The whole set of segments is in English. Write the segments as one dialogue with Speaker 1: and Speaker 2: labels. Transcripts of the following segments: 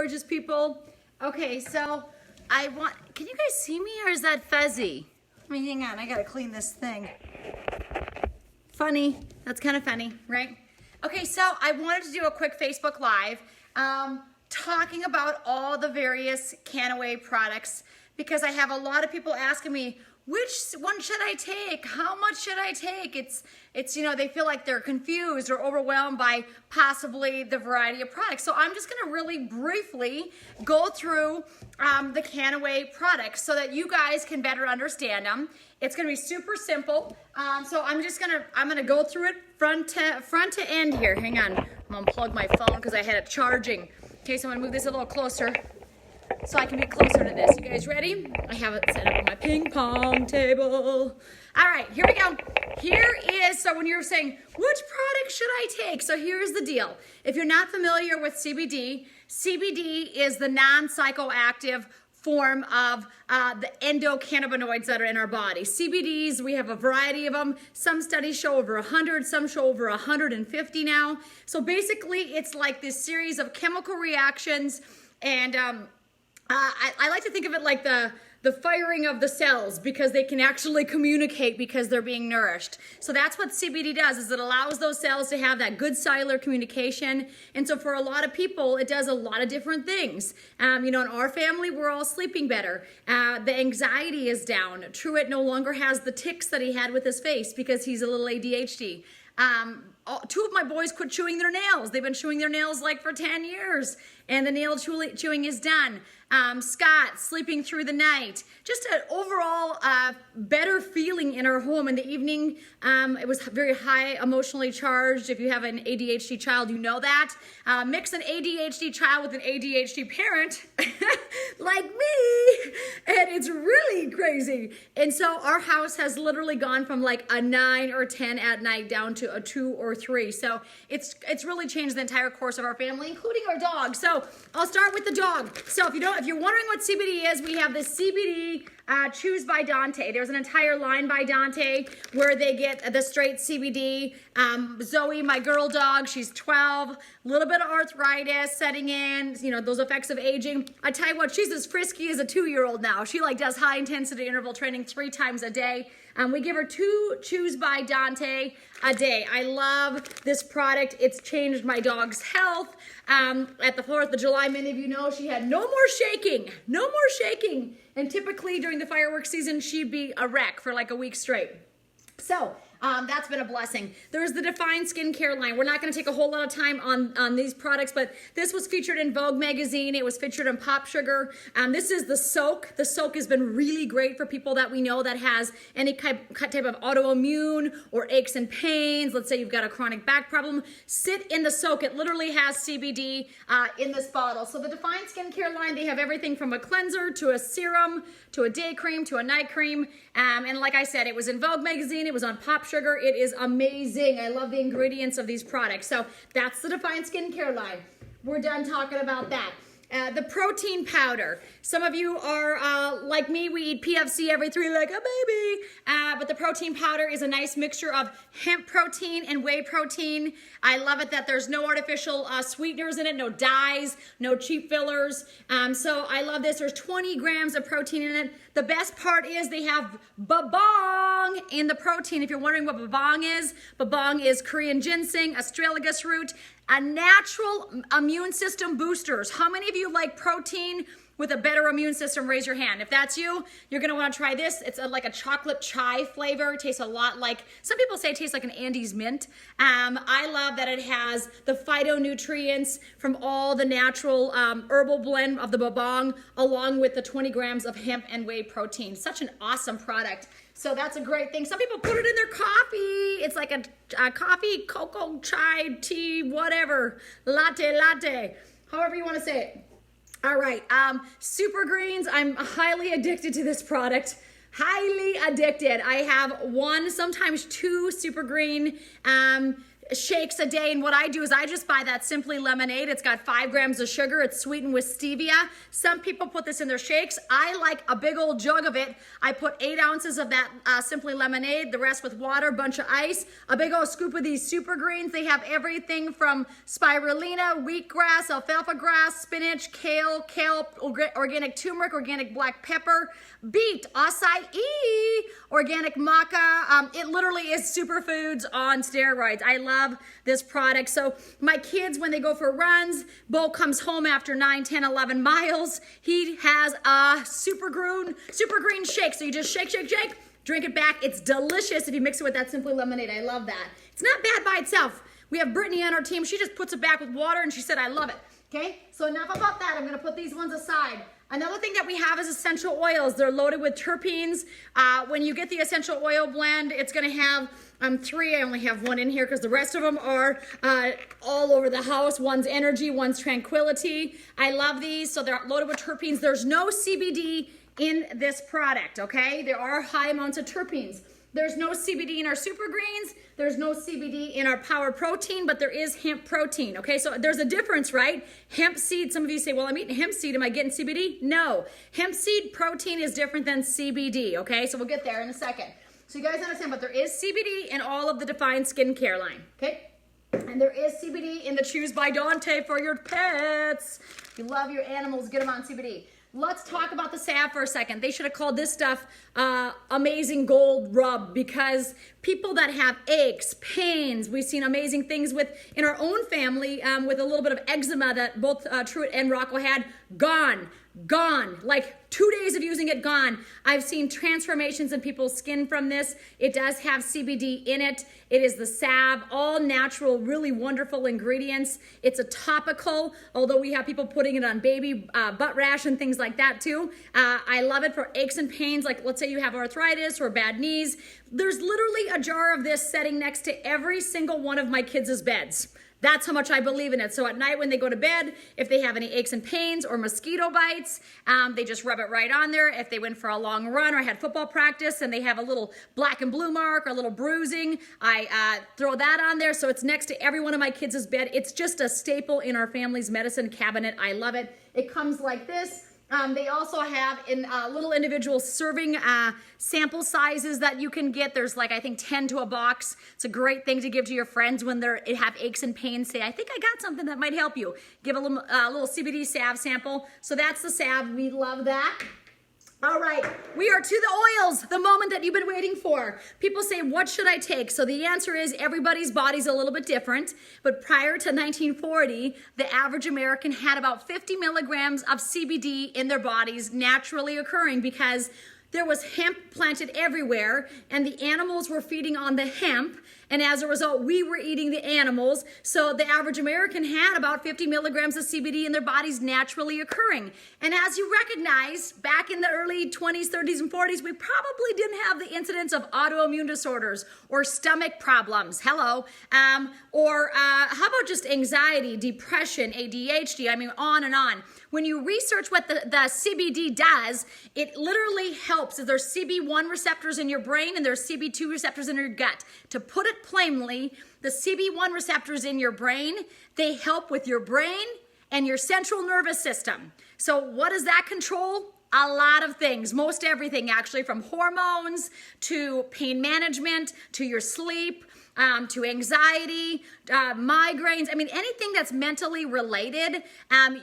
Speaker 1: gorgeous people. Okay, so can you guys see me or is that fuzzy? Let me hang on, I gotta clean this thing. Funny, that's kind of funny, right? Okay, so I wanted to do a quick Facebook Live talking about all the various Kannaway products because I have a lot of people asking me, which one should I take? How much should I take? It's you know, they feel like they're confused or overwhelmed by possibly the variety of products. So I'm just gonna really briefly go through the Kannaway products so that you guys can better understand them. It's gonna be super simple. So I'm gonna go through it front to end here. Hang on, I'm gonna unplug my phone because I had it charging. Okay, so I'm gonna move this a little closer so I can be closer to this. You guys ready? I have it set up on my ping pong table. All right, here we go. Here is, so when you're saying, which product should I take? So here's the deal. If you're not familiar with CBD, CBD is the non-psychoactive form of the endocannabinoids that are in our body. CBDs, we have a variety of them. Some studies show over 100, some show over 150 now. So basically, it's like this series of chemical reactions, and I like to think of it like the firing of the cells because they can actually communicate because they're being nourished. So that's what CBD does, is it allows those cells to have that good cellular communication. And so for a lot of people, it does a lot of different things. You know, in our family, we're all sleeping better. The anxiety is down. Truett no longer has the tics that he had with his face because he's a little ADHD. Two of my boys quit chewing their nails. They've been chewing their nails like for 10 years, and the nail chewing is done. Scott sleeping through the night. Just an overall better feeling in our home in the evening. It was very high emotionally charged. If you have an ADHD child, you know that. Mix an ADHD child with an ADHD parent, like me, and it's really crazy. And so our house has literally gone from like a 9 or 10 at night down to a 2 or 3. So it's really changed the entire course of our family, including our dog. So I'll start with the dog. So if you're wondering what CBD is, we have the CBD Choose by Dante. There's an entire line by Dante where they get the straight CBD. Zoe, my girl dog, she's 12, a little bit of arthritis setting in, you know, those effects of aging. I tell you what, she's as frisky as a 2-year-old now. She like does high intensity interval training 3 times a day. We give her 2 Choose by Dante a day. I love this product. It's changed my dog's health. At the 4th of July, many of you know, she had no more shaking. And typically during the fireworks season, she'd be a wreck for like a week straight. So that's been a blessing. There's the Define Skincare line. We're not going to take a whole lot of time on these products, but this was featured in Vogue magazine. It was featured in Pop Sugar. This is the soak. The soak has been really great for people that we know that has any type of autoimmune or aches and pains. Let's say you've got a chronic back problem. Sit in the soak. It literally has CBD in this bottle. So the Define Skincare line, they have everything from a cleanser to a serum to a day cream to a night cream. And like I said, it was in Vogue magazine. It was on Pop Sugar. It is amazing. I love the ingredients of these products. So that's the Define Skincare line. We're done talking about that. The protein powder. Some of you are like me, we eat PFC every 3 like a baby. But the protein powder is a nice mixture of hemp protein and whey protein. I love it that there's no artificial sweeteners in it, no dyes, no cheap fillers. So I love this. There's 20 grams of protein in it. The best part is they have babong in the protein. If you're wondering what babong is Korean ginseng, astragalus root, a natural immune system boosters. How many of you like protein with a better immune system? Raise your hand. If that's you, you're gonna wanna try this. It's like a chocolate chai flavor. It tastes a lot like, some people say it tastes like an Andes mint. I love that it has the phytonutrients from all the natural herbal blend of the babong, along with the 20 grams of hemp and whey protein. Such an awesome product. So that's a great thing. Some people put it in their coffee. It's like a coffee, cocoa, chai, tea, whatever. Latte, however you want to say it. All right, Super Greens. I'm highly addicted to this product. Highly addicted. I have 1, sometimes 2 Super Green shakes a day, and what I do is I just buy that Simply Lemonade. It's got 5 grams of sugar. It's sweetened with stevia. Some people put this in their shakes. I like a big old jug of it. I put 8 ounces of that Simply Lemonade, the rest with water, bunch of ice, a big old scoop of these super greens. They have everything from spirulina, wheatgrass, alfalfa grass, spinach, kale, organic turmeric, organic black pepper, beet, acai, organic maca. It literally is superfoods on steroids. I love this product. So my kids, when they go for runs, Bo comes home after 9, 10, 11 miles. He has a super green shake. So you just shake, drink it back. It's delicious if you mix it with that Simply Lemonade. I love that. It's not bad by itself. We have Brittany on our team. She just puts it back with water and she said, I love it. Okay, so enough about that. I'm gonna put these ones aside. Another thing that we have is essential oils. They're loaded with terpenes. When you get the essential oil blend, it's gonna have 3. I only have 1 in here because the rest of them are all over the house. One's energy, one's tranquility. I love these. So they're loaded with terpenes. There's no CBD in this product, okay? There are high amounts of terpenes. There's no CBD in our super greens. There's no CBD in our power protein, but there is hemp protein, okay? So there's a difference, right? Hemp seed, some of you say, well, I'm eating hemp seed. Am I getting CBD? No. Hemp seed protein is different than CBD, okay? So we'll get there in a second. So you guys understand, but there is CBD in all of the Define skincare line, okay? And there is CBD in the Choose by Dante for your pets. If you love your animals, get them on CBD. Let's talk about the salve for a second. They should have called this stuff Amazing Gold Rub, because people that have aches, pains, we've seen amazing things with in our own family with a little bit of eczema that both Truett and Rocco had, gone. Like 2 days of using it, gone. I've seen transformations in people's skin from this. It does have CBD in it. It is the salve, all natural, really wonderful ingredients. It's a topical, although we have people putting it on baby butt rash and things like that too. I love it for aches and pains, like let's say you have arthritis or bad knees. There's literally a jar of this sitting next to every single one of my kids' beds. That's how much I believe in it. So at night when they go to bed, if they have any aches and pains or mosquito bites, they just rub it right on there. If they went for a long run or had football practice and they have a little black and blue mark or a little bruising, I throw that on there. So it's next to every one of my kids' bed. It's just a staple in our family's medicine cabinet. I love it. It comes like this. They also have in little individual serving sample sizes that you can get. There's like, I think 10 to a box. It's a great thing to give to your friends when they have aches and pains. Say, I think I got something that might help you. Give a little CBD salve sample. So that's the salve. We love that. All right, we are to the oils, the moment that you've been waiting for. People say, what should I take? So the answer is everybody's body's a little bit different, but prior to 1940, the average American had about 50 milligrams of CBD in their bodies naturally occurring because there was hemp planted everywhere and the animals were feeding on the hemp. And as a result, we were eating the animals. So the average American had about 50 milligrams of CBD in their bodies naturally occurring. And as you recognize, back in the early 20s, 30s, and 40s, we probably didn't have the incidence of autoimmune disorders or stomach problems. Hello. Or how about just anxiety, depression, ADHD? I mean, on and on. When you research what the CBD does, it literally helps. There's CB1 receptors in your brain and there's CB2 receptors in your gut. To put it plainly, the CB1 receptors in your brain, they help with your brain and your central nervous system. So what does that control? A lot of things, most everything actually, from hormones to pain management to your sleep, to anxiety, migraines. I mean, anything that's mentally related,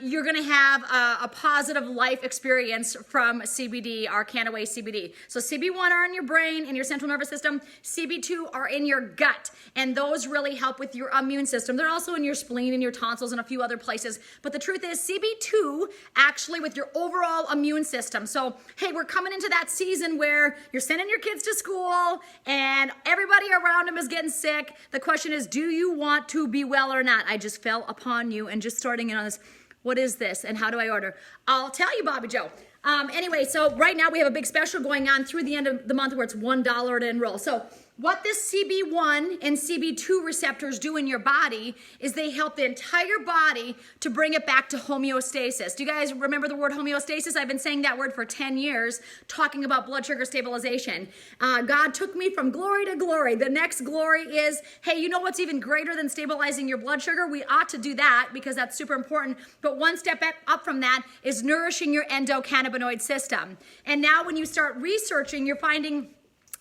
Speaker 1: you're gonna have a positive life experience from CBD, our Kannaway CBD. So CB1 are in your brain and your central nervous system. CB2 are in your gut, and those really help with your immune system. They're also in your spleen and your tonsils and a few other places. But the truth is CB2 actually with your overall immune system. So, hey, we're coming into that season where you're sending your kids to school and everybody around them is getting sick. The question is, do you want to be well or not? I just fell upon you and just starting in on this. What is this and how do I order? I'll tell you, Bobby Joe. Anyway, so right now we have a big special going on through the end of the month where it's $1 to enroll. So what this CB1 and CB2 receptors do in your body is they help the entire body to bring it back to homeostasis. Do you guys remember the word homeostasis? I've been saying that word for 10 years, talking about blood sugar stabilization. God took me from glory to glory. The next glory is, hey, you know what's even greater than stabilizing your blood sugar? We ought to do that because that's super important. But one step up from that is nourishing your endocannabinoid system. And now when you start researching, you're finding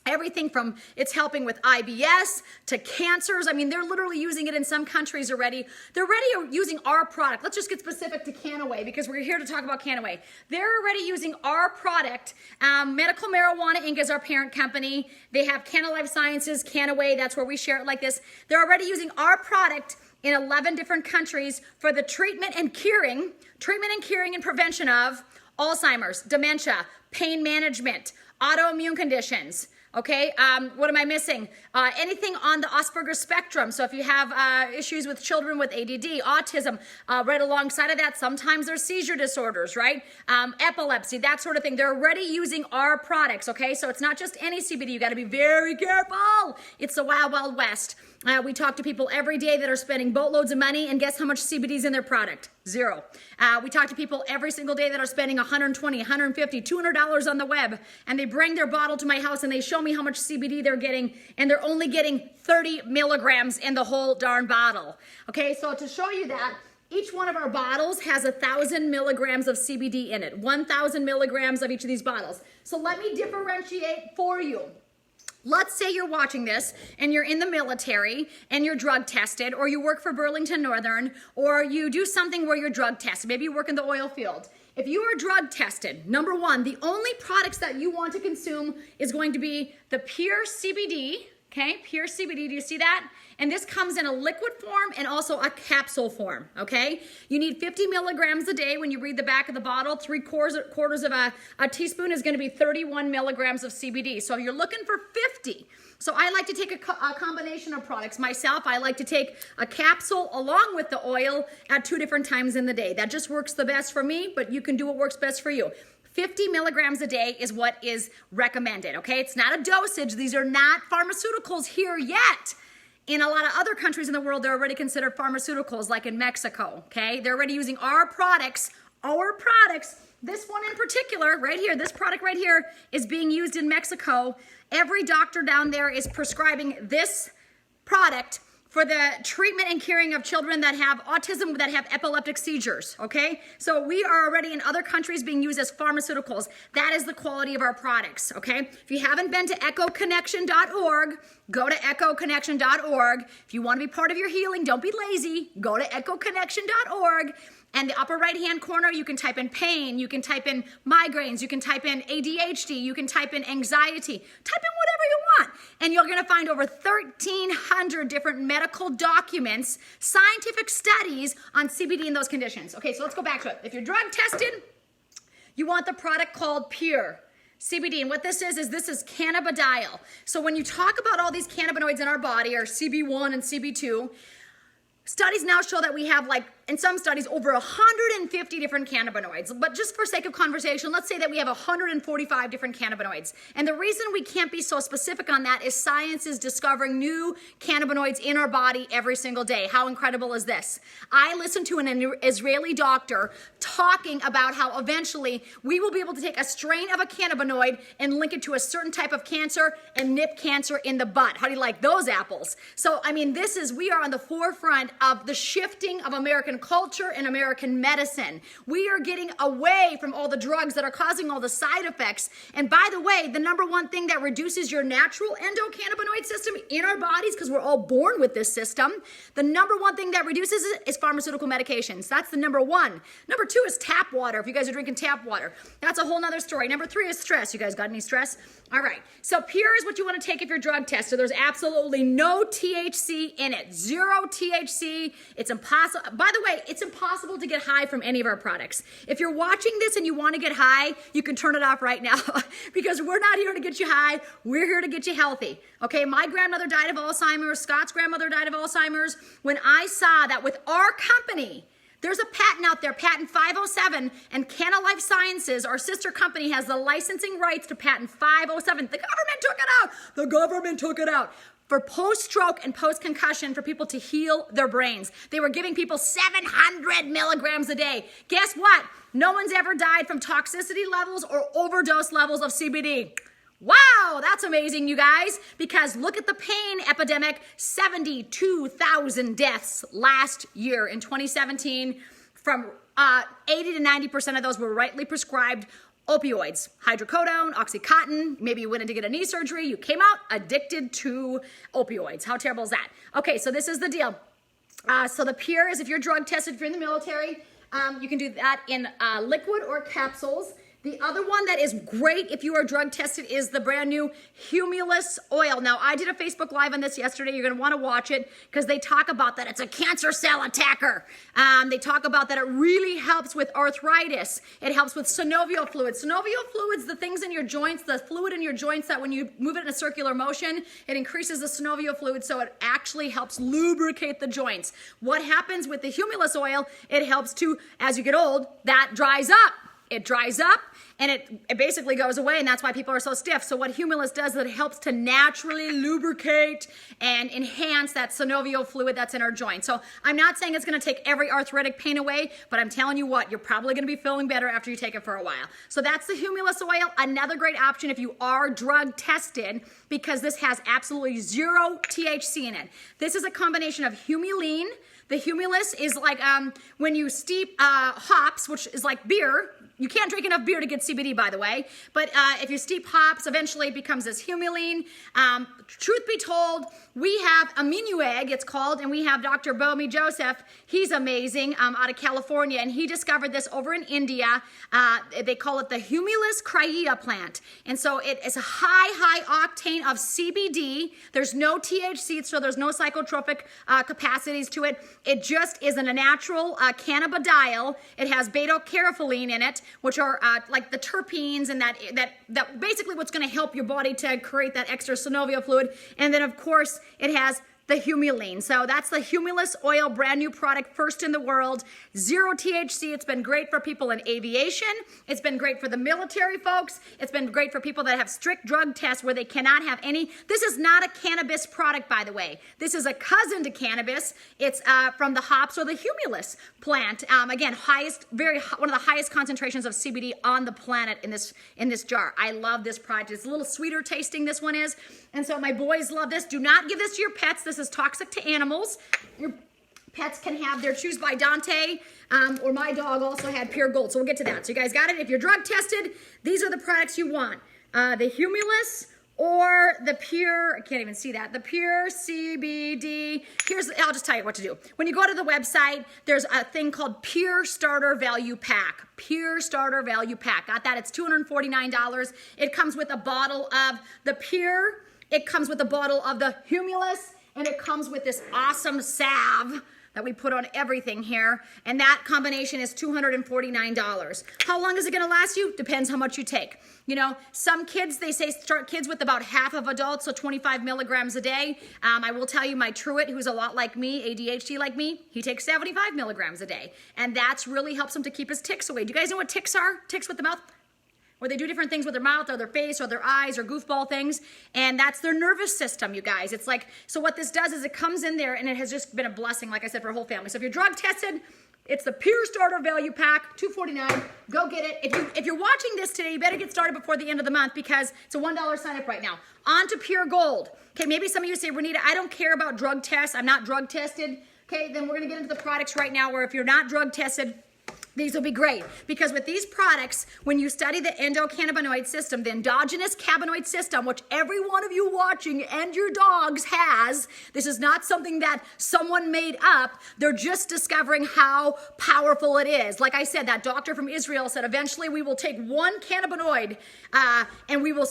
Speaker 1: everything from it's helping with IBS to cancers. I mean, they're literally using it in some countries already. They're already using our product. Let's just get specific to Kannaway because we're here to talk about Kannaway. They're already using our product. Medical Marijuana Inc. is our parent company. They have Canna Life Sciences, Kannaway. That's where we share it like this. They're already using our product in 11 different countries for the treatment and curing and prevention of Alzheimer's, dementia, pain management, autoimmune conditions. Okay, what am I missing? Anything on the Asperger's spectrum. So if you have issues with children with ADD, autism, right alongside of that, sometimes there's seizure disorders, right? Epilepsy, that sort of thing. They're already using our products, okay? So it's not just any CBD. You got to be very careful. It's the wild, wild west. We talk to people every day that are spending boatloads of money, and guess how much CBD is in their product? Zero. We talk to people every single day that are spending $120, $150, $200 on the web, and they bring their bottle to my house and they show me how much CBD they're getting, and they're only getting 30 milligrams in the whole darn bottle. Okay, so to show you that, each one of our bottles has 1,000 milligrams of CBD in it, 1,000 milligrams of each of these bottles. So let me differentiate for you. Let's say you're watching this and you're in the military and you're drug tested, or you work for Burlington Northern, or you do something where you're drug tested. Maybe you work in the oil field. If you are drug tested, number one, the only products that you want to consume is going to be the pure CBD, okay? Pure CBD, do you see that? And this comes in a liquid form and also a capsule form, okay? You need 50 milligrams a day. When you read the back of the bottle, 3/4 of a teaspoon is gonna be 31 milligrams of CBD. So you're looking for 50. So I like to take a combination of products. Myself, I like to take a capsule along with the oil at 2 different times in the day. That just works the best for me, but you can do what works best for you. 50 milligrams a day is what is recommended, okay? It's not a dosage. These are not pharmaceuticals here yet. In a lot of other countries in the world, they're already considered pharmaceuticals, like in Mexico, okay? They're already using our products. This one in particular, right here, this product right here is being used in Mexico. Every doctor down there is prescribing this product for the treatment and curing of children that have autism, that have epileptic seizures, okay? So we are already in other countries being used as pharmaceuticals. That is the quality of our products, okay? If you haven't been to echoconnection.org, go to echoconnection.org. If you want to be part of your healing, don't be lazy. Go to echoconnection.org. And the upper right-hand corner, you can type in pain, you can type in migraines, you can type in ADHD, you can type in anxiety, type in whatever you want. And you're gonna find over 1,300 different medical documents, scientific studies on CBD and those conditions. Okay, so let's go back to it. If you're drug tested, you want the product called Pure CBD. And what this is cannabidiol. So when you talk about all these cannabinoids in our body, or CB1 and CB2, studies now show that we have, like, in some studies, over 150 different cannabinoids. But just for sake of conversation, let's say that we have 145 different cannabinoids. And the reason we can't be so specific on that is science is discovering new cannabinoids in our body every single day. How incredible is this? I listened to an Israeli doctor talking about how eventually we will be able to take a strain of a cannabinoid and link it to a certain type of cancer and nip cancer in the butt. How do you like those apples? So, I mean, we are on the forefront of the shifting of American culture and American medicine. We are getting away from all the drugs that are causing all the side effects. And by the way, the number one thing that reduces your natural endocannabinoid system in our bodies, because we're all born with this system, the number one thing that reduces it is pharmaceutical medications. That's the number one. Number two is tap water, if you guys are drinking tap water. That's a whole nother story. Number three is stress. You guys got any stress? All right. So Pure is what you want to take if you're drug tested. There's absolutely no THC in it. Zero THC. It's impossible. By the way, it's impossible to get high from any of our products. If you're watching this and you want to get high, you can turn it off right now because we're not here to get you high. We're here to get you healthy. Okay, my grandmother died of Alzheimer's. Scott's grandmother died of Alzheimer's. When I saw that with our company, There's a patent out there, patent 507, and Canna Life Sciences, our sister company, has the licensing rights to patent 507. The government took it out. The government took it out. For post-stroke and post-concussion, for people to heal their brains. They were giving people 700 milligrams a day. Guess what? No one's ever died from toxicity levels or overdose levels of CBD. Wow, that's amazing, you guys, because look at the pain epidemic, 72,000 deaths last year in 2017. From 80 to 90% of those were rightly prescribed opioids, hydrocodone, Oxycontin. Maybe you went in to get a knee surgery. You came out addicted to opioids. How terrible is that? Okay, so this is the deal. So the Pure is if you're drug tested, if you're in the military, you can do that in liquid or capsules. The other one that is great if you are drug tested is the brand new Humulus oil. Now, I did a Facebook Live on this yesterday. You're going to want to watch it because they talk about that it's a cancer cell attacker. They talk about that it really helps with arthritis. It helps with synovial fluid. Synovial fluid's the things in your joints, the fluid in your joints that when you move it in a circular motion, it increases the synovial fluid, so it actually helps lubricate the joints. What happens with the Humulus oil, it helps to, as you get old, that dries up. It dries up and it basically goes away, and that's why people are so stiff. So what Humulus does is it helps to naturally lubricate and enhance that synovial fluid that's in our joints. So I'm not saying it's going to take every arthritic pain away, but I'm telling you what, you're probably going to be feeling better after you take it for a while. So that's the Humulus oil, another great option if you are drug tested, because this has absolutely zero THC in it. This is a combination of humulene. The Humulus is like when you steep hops, which is like beer. You can't drink enough beer to get CBD, by the way. But if you steep hops, eventually it becomes this humulene. Truth be told, we have a Minueg, it's called, and we have Dr. Bomi Joseph. He's amazing, out of California, and he discovered this over in India. They call it the Humulus cryea plant. And so it is a high octane of CBD. There's no THC, so there's no psychotropic capacities to it. It just is a natural cannabidiol. It has beta-carotene in it, which are like the terpenes, and that basically what's going to help your body to create that extra synovial fluid. And then, of course, it has the humulene. So that's the Humulus oil, brand new product, first in the world. Zero THC. It's been great for people in aviation. It's been great for the military folks. It's been great for people that have strict drug tests where they cannot have any. This is not a cannabis product, by the way. This is a cousin to cannabis. It's from the hops or the Humulus plant. Again, one of the highest concentrations of CBD on the planet in this jar. I love this product. It's a little sweeter tasting, this one is. And so my boys love this. Do not give this to your pets. This is toxic to animals. Your pets can have their Choose by Dante, or my dog also had Pure Gold. So we'll get to that. So you guys got it? If you're drug tested, these are the products you want. The Humulus or the Pure, I can't even see that, the Pure CBD. I'll just tell you what to do. When you go to the website, there's a thing called Pure Starter Value Pack. Pure Starter Value Pack. Got that? It's $249. It comes with a bottle of the Pure. It comes with a bottle of the Humulus. And it comes with this awesome salve that we put on everything here. And that combination is $249. How long is it gonna last you? Depends how much you take. You know, some kids, they say start kids with about half of adults, so 25 milligrams a day. I will tell you, my Truett, who's a lot like me, ADHD like me, he takes 75 milligrams a day. And that's really helps him to keep his ticks away. Do you guys know what ticks are? Ticks with the mouth? Where they do different things with their mouth or their face or their eyes or goofball things. And that's their nervous system, you guys. It's like, so what this does is it comes in there, and it has just been a blessing, like I said, for a whole family. So if you're drug tested, it's the Pure Starter Value Pack, $249. Go get it. If you're watching this today, you better get started before the end of the month because it's a $1 sign up right now. On to Pure Gold. Okay, maybe some of you say, Renita, I don't care about drug tests. I'm not drug tested. Okay, then we're gonna get into the products right now where if you're not drug tested, these will be great because with these products, when you study the endocannabinoid system, the endogenous cannabinoid system, which every one of you watching and your dogs has, this is not something that someone made up. They're just discovering how powerful it is. Like I said, that doctor from Israel said, eventually we will take one cannabinoid and we will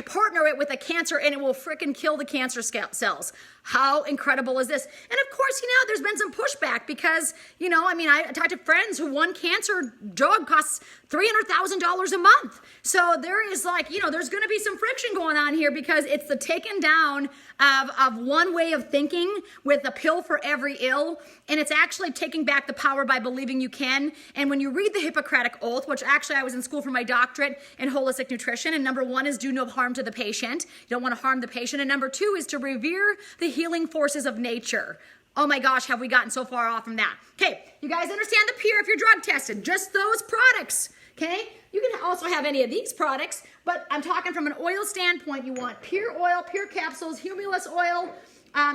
Speaker 1: partner it with a cancer and it will frickin' kill the cancer cells. How incredible is this? And of course, there's been some pushback because, I talked to friends who one cancer drug costs $300,000 a month. So there is there's going to be some friction going on here because it's the taken down of one way of thinking with a pill for every ill. And it's actually taking back the power by believing you can. And when you read the Hippocratic Oath, which actually I was in school for my doctorate in holistic nutrition, and number 1 is do no harm to the patient. You don't want to harm the patient. And number 2 is to revere the healing forces of nature. Oh my gosh, have we gotten so far off from that? Okay, you guys understand the pure if you're drug tested, just those products, okay? You can also have any of these products, but I'm talking from an oil standpoint. You want pure oil, pure capsules, humulus oil,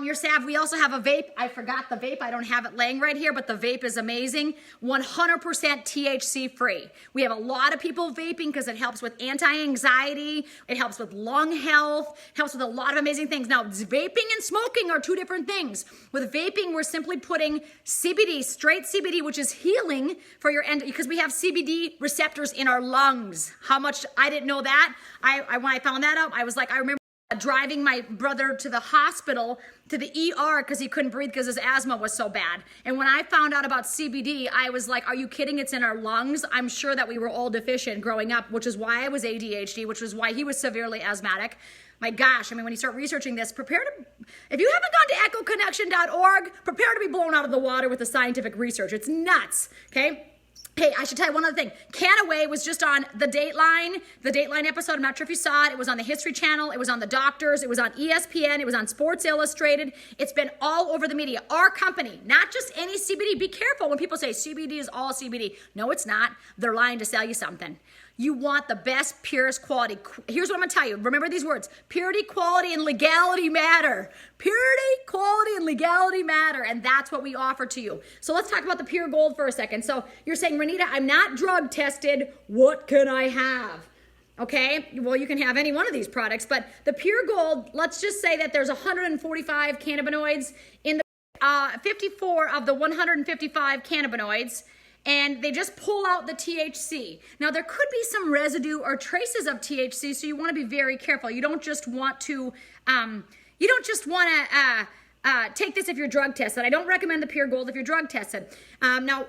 Speaker 1: your salve. We also have a vape. I forgot the vape. I don't have it laying right here, but the vape is amazing. 100% THC free. We have a lot of people vaping because it helps with anti-anxiety. It helps with lung health. It helps with a lot of amazing things. Now, vaping and smoking are 2 different things. With vaping, we're simply putting CBD, straight CBD, which is healing for your end, because we have CBD receptors in our lungs. How much, I didn't know that. When I found that out, I was like, I remember driving my brother to the hospital, to the ER, because he couldn't breathe because his asthma was so bad. And when I found out about CBD, I was like, are you kidding? It's in our lungs. I'm sure that we were all deficient growing up, which is why I was ADHD, which was why he was severely asthmatic. My gosh, when you start researching this, if you haven't gone to echoconnection.org, prepare to be blown out of the water with the scientific research. It's nuts, okay? Hey, I should tell you one other thing. Kannaway was just on the Dateline episode. I'm not sure if you saw it. It was on the History Channel. It was on the Doctors. It was on ESPN. It was on Sports Illustrated. It's been all over the media. Our company, not just any CBD. Be careful when people say CBD is all CBD. No, it's not. They're lying to sell you something. You want the best, purest quality. Here's what I'm going to tell you. Remember these words. Purity, quality, and legality matter. Purity, quality, and legality matter. And that's what we offer to you. So let's talk about the pure gold for a second. So you're saying, Renita, I'm not drug tested. What can I have? Okay, well, you can have any one of these products. But the pure gold, let's just say that there's 145 cannabinoids in the 54 of the 155 cannabinoids. And they just pull out the THC. Now, there could be some residue or traces of THC, so you want to be very careful. You don't just want to, take this if you're drug tested. I don't recommend the pure gold if you're drug tested. Now,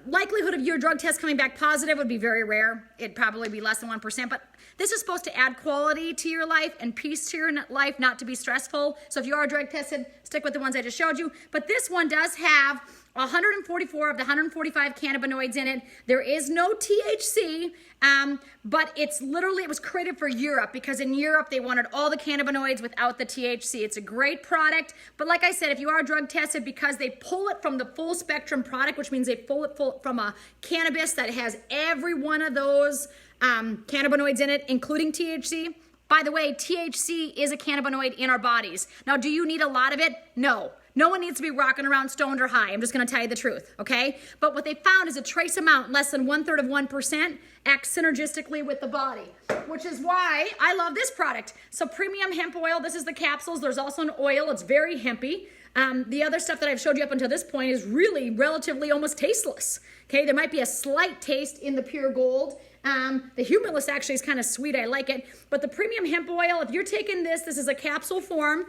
Speaker 1: likelihood of your drug test coming back positive would be very rare. It'd probably be less than 1%, but this is supposed to add quality to your life and peace to your life, not to be stressful. So if you are drug tested, stick with the ones I just showed you. But this one does have 144 of the 145 cannabinoids in it. There is no THC, but it was created for Europe because in Europe they wanted all the cannabinoids without the THC. It's a great product, but like I said, if you are drug tested, because they pull it from the full spectrum product, which means they pull it from a cannabis that has every one of those cannabinoids in it, including THC. By the way, THC is a cannabinoid in our bodies. Now, do you need a lot of it? No. No one needs to be rocking around stoned or high. I'm just going to tell you the truth, okay? But what they found is a trace amount, less than 1/3 of 1%, acts synergistically with the body, which is why I love this product. So premium hemp oil, this is the capsules. There's also an oil. It's very hempy. The other stuff that I've showed you up until this point is really relatively almost tasteless, okay? There might be a slight taste in the pure gold. The humulus actually is kind of sweet. I like it. But the premium hemp oil, if you're taking this is a capsule form.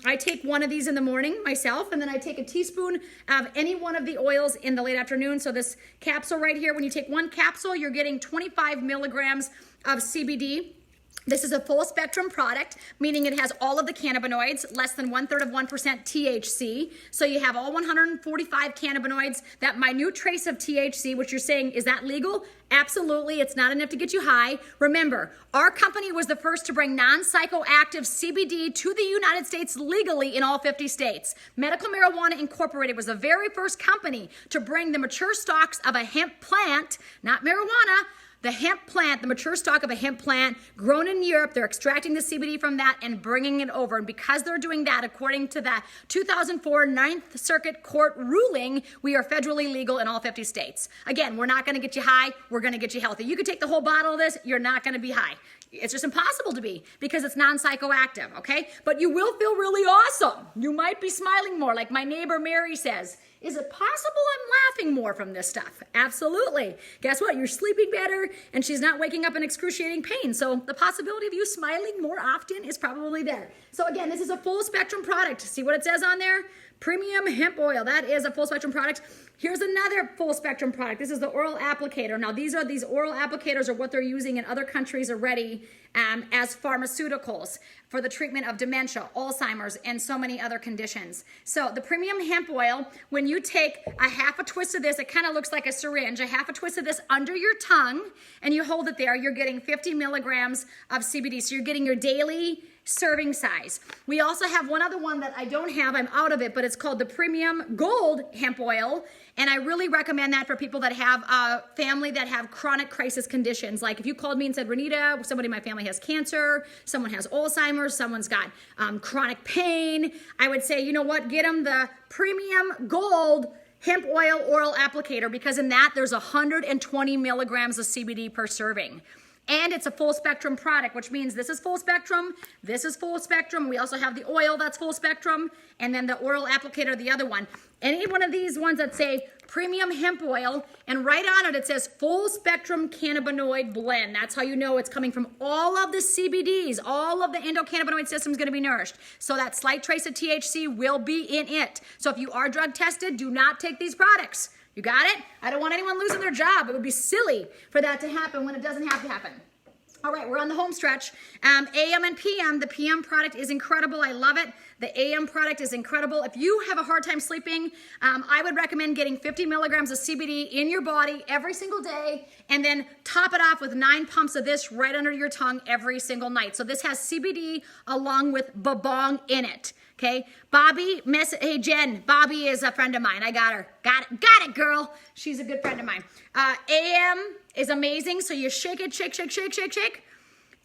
Speaker 1: I take one of these in the morning myself, and then I take a teaspoon of any one of the oils in the late afternoon. So this capsule right here, when you take one capsule, you're getting 25 milligrams of CBD. This is a full spectrum product, meaning it has all of the cannabinoids, less than 1/3 of 1% THC. So you have all 145 cannabinoids, that minute trace of THC, which you're saying, is that legal? Absolutely, it's not enough to get you high. Remember, our company was the first to bring non-psychoactive CBD to the United States legally in all 50 states. Medical Marijuana Incorporated was the very first company to bring the mature stalks of a hemp plant, not marijuana, the hemp plant, the mature stalk of a hemp plant grown in Europe. They're extracting the CBD from that and bringing it over. And because they're doing that, according to the 2004 Ninth Circuit Court ruling, we are federally legal in all 50 states. Again, we're not going to get you high. We're going to get you healthy. You could take the whole bottle of this. You're not going to be high. It's just impossible to be because it's non-psychoactive, okay? But you will feel really awesome. You might be smiling more, like my neighbor Mary says. Is it possible I'm
Speaker 2: laughing more from this stuff. Absolutely. Guess what? You're sleeping better and she's not waking up in excruciating pain. So the possibility of you smiling more often is probably there. So again, this is a full spectrum product. See what it says on there? Premium hemp oil. That is a full spectrum product. Here's another full spectrum product. This is the oral applicator. Now these oral applicators are what they're using in other countries already as pharmaceuticals for the treatment of dementia, Alzheimer's, and so many other conditions. So the premium hemp oil, when you take a half a twist of this, it kind of looks like a syringe, a half a twist of this under your tongue, and you hold it there, you're getting 50 milligrams of CBD. So you're getting your daily serving size. We also have one other one that I don't have, I'm out of it, but it's called the Premium Gold Hemp Oil, and I really recommend that for people that have a family that have chronic crisis conditions. Like if you called me and said, Renita, somebody in my family has cancer, someone has Alzheimer's, someone's got chronic pain, I would say, you know what, get them the Premium Gold Hemp Oil Oral Applicator, because in that there's 120 milligrams of CBD per serving. And it's a full spectrum product, which means this is full spectrum, this is full spectrum. We also have the oil that's full spectrum, and then the oral applicator, the other one. Any one of these ones that say premium hemp oil, and right on it, it says full spectrum cannabinoid blend. That's how you know it's coming from all of the CBDs. All of the endocannabinoid system is going to be nourished. So that slight trace of THC will be in it. So if you are drug tested, do not take these products. You got it? I don't want anyone losing their job. It would be silly for that to happen when it doesn't have to happen. All right, we're on the home stretch. AM and PM, the PM product is incredible. I love it. The AM product is incredible. If you have a hard time sleeping, I would recommend getting 50 milligrams of CBD in your body every single day, and then top it off with 9 pumps of this right under your tongue every single night. So this has CBD along with babong in it. Okay, Bobby, hey Jen, Bobby is a friend of mine. I got her. Got it, girl. She's a good friend of mine. AM is amazing. So you shake it, shake.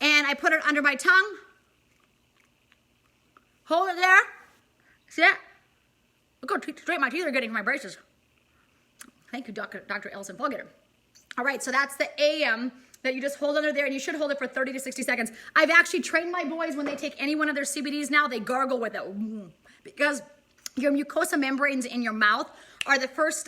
Speaker 2: And I put it under my tongue. Hold it there. See that? Look how straight my teeth are getting from my braces. Thank you, Dr. Ellison Pluggeter. All right, so that's the AM that you just hold under there, and you should hold it for 30 to 60 seconds. I've actually trained my boys when they take any one of their CBDs now, they gargle with it because your mucosa membranes in your mouth are the first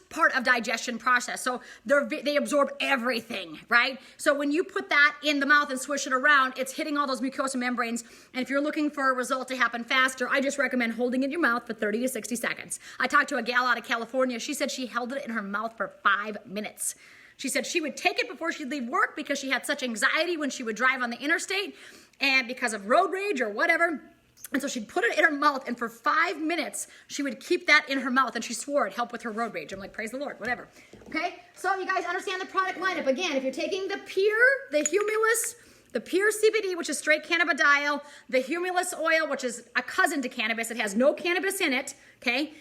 Speaker 2: part of digestion process. So they absorb everything, right? So when you put that in the mouth and swish it around, it's hitting all those mucosa membranes. And if you're looking for a result to happen faster, I just recommend holding it in your mouth for 30 to 60 seconds. I talked to a gal out of California. She said she held it in her mouth for 5 minutes. She said she would take it before she'd leave work because she had such anxiety when she would drive on the interstate and because of road rage or whatever. And so she'd put it in her mouth, and for 5 minutes, she would keep that in her mouth, and she swore it'd help with her road rage. I'm like, praise the Lord, whatever. Okay, so you guys understand the product lineup. Again, if you're taking the Humulus, the pure CBD, which is straight cannabidiol, the Humulus oil, which is a cousin to cannabis, it has no cannabis in it, okay?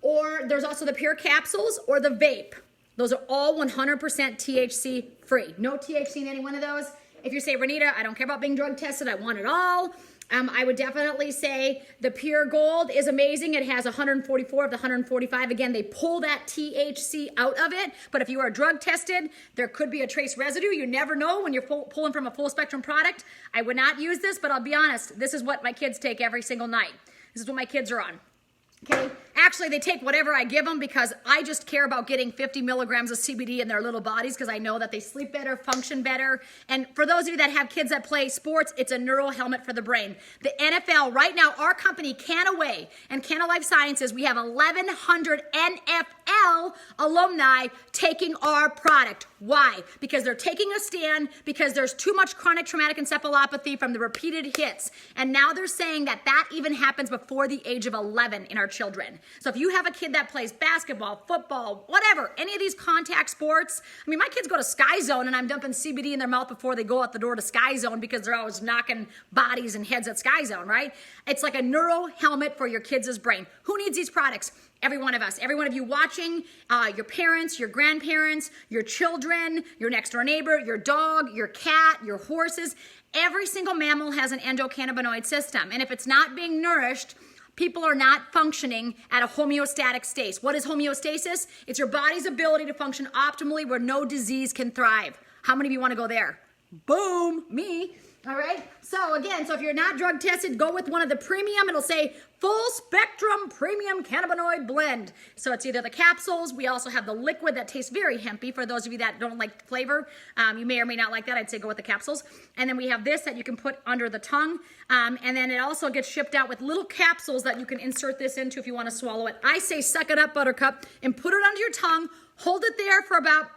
Speaker 2: Or there's also the pure capsules or the vape. Those are all 100% THC free. No THC in any one of those. If you say, Renita, I don't care about being drug tested, I want it all. I would definitely say the Pure Gold is amazing. It has 144 of the 145. Again, they pull that THC out of it. But if you are drug tested, there could be a trace residue. You never know when you're pulling from a full spectrum product. I would not use this, but I'll be honest, this is what my kids take every single night. This is what my kids are on. Okay, actually they take whatever I give them because I just care about getting 50 milligrams of CBD in their little bodies because I know that they sleep better, function better. And for those of you that have kids that play sports, it's a neural helmet for the brain. The NFL right now, our company Kannaway and Canna Life Sciences, we have 1,100 NFL alumni taking our product. Why? Because they're taking a stand because there's too much chronic traumatic encephalopathy from the repeated hits. And now they're saying that that even happens before the age of 11 in our children. So if you have a kid that plays basketball, football, whatever, any of these contact sports, I mean, my kids go to Sky Zone and I'm dumping CBD in their mouth before they go out the door to Sky Zone because they're always knocking bodies and heads at Sky Zone, right? It's like a neural helmet for your kids' brain. Who needs these products? Every one of us, every one of you watching, your parents, your grandparents, your children, your next door neighbor, your dog, your cat, your horses. Every single mammal has an endocannabinoid system. And if it's not being nourished, people are not functioning at a homeostatic state. What is homeostasis? It's your body's ability to function optimally where no disease can thrive. How many of you want to go there? Boom, me. All right. So again, if you're not drug tested, go with one of the premium. It'll say full spectrum premium cannabinoid blend. So it's either the capsules. We also have the liquid that tastes very hempy. For those of you that don't like flavor, you may or may not like that. I'd say go with the capsules. And then we have this that you can put under the tongue. And then it also gets shipped out with little capsules that you can insert this into if you want to swallow it. I say suck it up, Buttercup, and put it under your tongue. Hold it there for about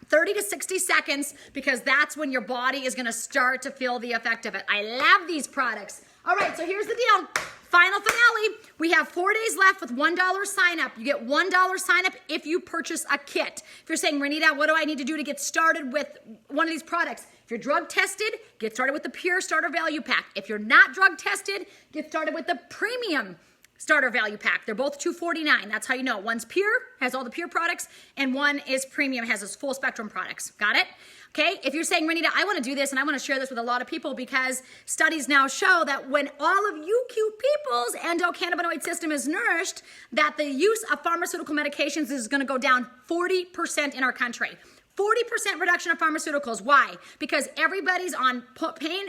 Speaker 2: 30 to 60 seconds, because that's when your body is going to start to feel the effect of it. I love these products. All right, so here's the deal. Final finale. We have 4 days left with $1 sign up. You get $1 sign up if you purchase a kit. If you're saying, Renita, what do I need to do to get started with one of these products? If you're drug tested, get started with the Pure Starter Value Pack. If you're not drug tested, get started with the Premium Starter Value Pack. They're both $249. That's how you know. One's Pure, has all the Pure products, and one is Premium, has its full spectrum products. Got it? Okay, if you're saying, Renita, I want to do this and I want to share this with a lot of people, because studies now show that when all of you cute people's endocannabinoid system is nourished, that the use of pharmaceutical medications is going to go down 40% in our country. 40% reduction of pharmaceuticals. Why? Because everybody's on pain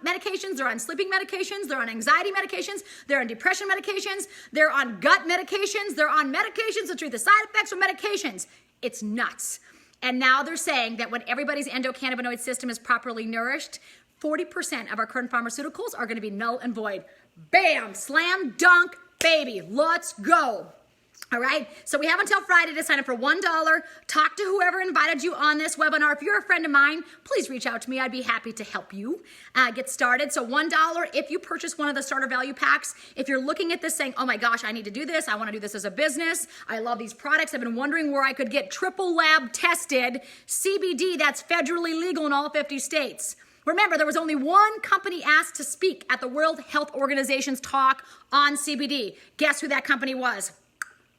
Speaker 2: medications, they're on sleeping medications, they're on anxiety medications, they're on depression medications, they're on gut medications, they're on medications to treat the side effects of medications. It's nuts. And now they're saying that when everybody's endocannabinoid system is properly nourished, 40% of our current pharmaceuticals are going to be null and void. Bam! Slam dunk, baby. Let's go. All right, so we have until Friday to sign up for $1. Talk to whoever invited you on this webinar. If you're a friend of mine, please reach out to me. I'd be happy to help you get started. So $1 if you purchase one of the starter value packs. If you're looking at this saying, oh my gosh, I need to do this. I want to do this as a business. I love these products. I've been wondering where I could get triple lab tested CBD that's federally legal in all 50 states. Remember, there was only one company asked to speak at the World Health Organization's talk on CBD. Guess who that company was?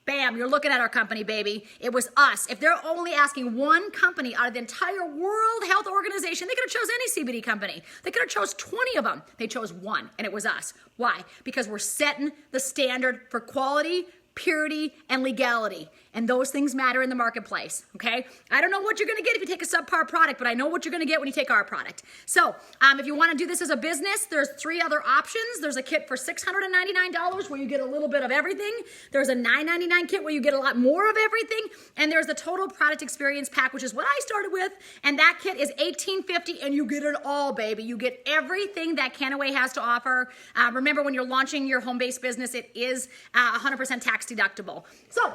Speaker 2: Bam, you're looking at our company, baby. It was us. If they're only asking one company out of the entire World Health Organization, they could have chose any CBD company. They could have chose 20 of them. They chose one, and it was us. Why? Because we're setting the standard for quality, purity, and legality. And those things matter in the marketplace, okay? I don't know what you're gonna get if you take a subpar product, but I know what you're gonna get when you take our product. So if you wanna do this as a business, there's 3 other options. There's a kit for $699 where you get a little bit of everything. There's a $999 kit where you get a lot more of everything. And there's the total product experience pack, which is what I started with. And that kit is $1,850, and you get it all, baby. You get everything that Kannaway has to offer. Remember, when you're launching your home-based business, it is 100% tax deductible. So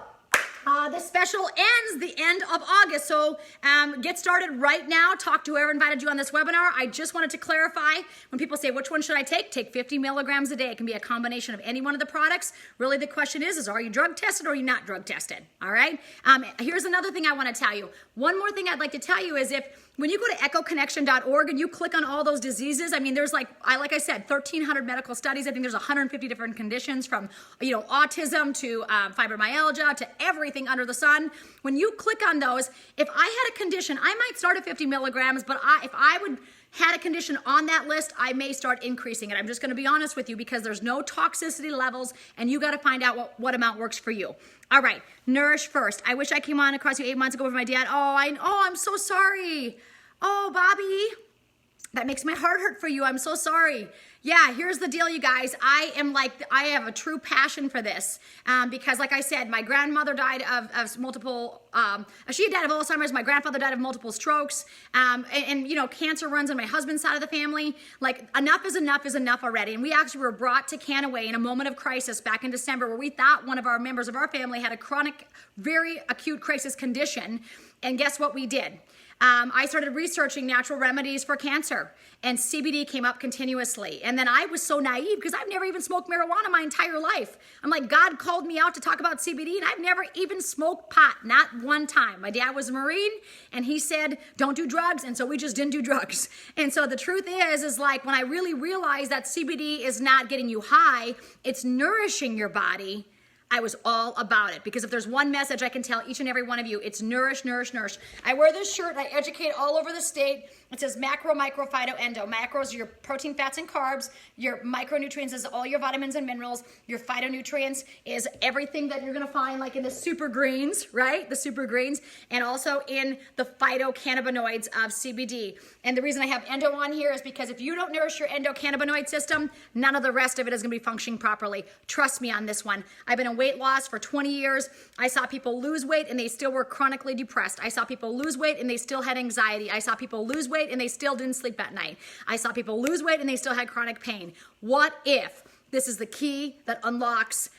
Speaker 2: this special ends the end of August, so get started right now. Talk to whoever invited you on this webinar. I just wanted to clarify, when people say, which one should I take? Take 50 milligrams a day. It can be a combination of any one of the products. Really, the question is are you drug tested or are you not drug tested? All right? Here's another thing I want to tell you. One more thing I'd like to tell you is when you go to echoconnection.org and you click on all those diseases, I mean, there's like I said, 1,300 medical studies. I think there's 150 different conditions, from autism to fibromyalgia to everything under the sun. When you click on those, if I had a condition, I might start at 50 milligrams, but if I had a condition on that list, I may start increasing it. I'm just going to be honest with you, because there's no toxicity levels, and you got to find out what amount works for you. All right, Nourish First. I wish I came on across you 8 months ago with my dad. I'm so sorry. Oh, Bobby, that makes my heart hurt for you. I'm so sorry. Yeah, here's the deal, you guys. I have a true passion for this because, like I said, my grandmother died of multiple, she died of Alzheimer's. My grandfather died of multiple strokes. And cancer runs on my husband's side of the family. Like, enough is enough already. And we actually were brought to Kannaway in a moment of crisis back in December, where we thought one of our members of our family had a chronic, very acute crisis condition. And guess what we did? I started researching natural remedies for cancer, and CBD came up continuously. And then I was so naive, because I've never even smoked marijuana my entire life. I'm like, God called me out to talk about CBD, and I've never even smoked pot, not one time. My dad was a Marine, and he said, don't do drugs, and so we just didn't do drugs. And so the truth is like, when I really realized that CBD is not getting you high, it's nourishing your body, I was all about it, because if there's one message I can tell each and every one of you, it's nourish, nourish, nourish. I wear this shirt, I educate all over the state. It says macro, micro, phyto, endo. Macros are your protein, fats, and carbs. Your micronutrients is all your vitamins and minerals. Your phytonutrients is everything that you're gonna find like in the super greens, right? The super greens, and also in the phytocannabinoids of CBD. And the reason I have endo on here is because if you don't nourish your endocannabinoid system, none of the rest of it is gonna be functioning properly. Trust me on this one. I've been in weight loss for 20 years. I saw people lose weight and they still were chronically depressed. I saw people lose weight and they still had anxiety. I saw people lose weight and they still didn't sleep at night. I saw people lose weight and they still had chronic pain. What if this is the key that unlocks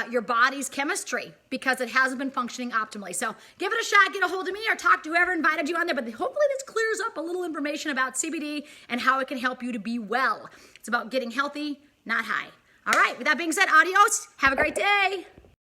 Speaker 2: your body's chemistry, because it hasn't been functioning optimally? So give it a shot, get a hold of me, or talk to whoever invited you on there. But hopefully this clears up a little information about CBD and how it can help you to be well. It's about getting healthy, not high. All right, with that being said, adios. Have a great day.